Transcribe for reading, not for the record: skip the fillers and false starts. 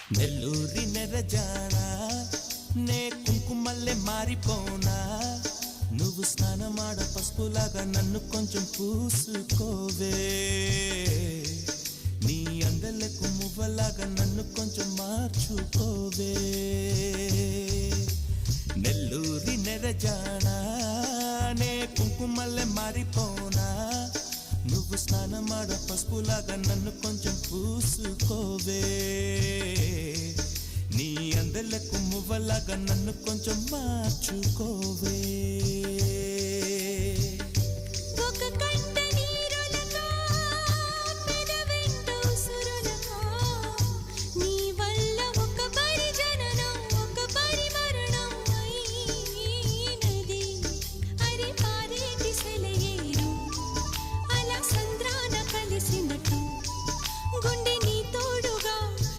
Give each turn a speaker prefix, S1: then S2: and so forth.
S1: నెల్లూరి నెరజానా నే కుంకుమల్లె మారిపోనా నువ్వు స్నానమాడ పసుపులాగా నన్ను కొంచెం పూసుకోవే నీ అందలకు మువ్వలాగా నన్ను కొంచెం మార్చుకోవే నెల్లూరి నెరజానా నే కుంకుమల్లె మారిపోనా నువ్వు స్నానమాడ పసుపులాగా నన్ను కొంచెం పూసుకోవే నీ అందలకు మువ్వలాగా నన్ను కొంచెం మార్చుకోవే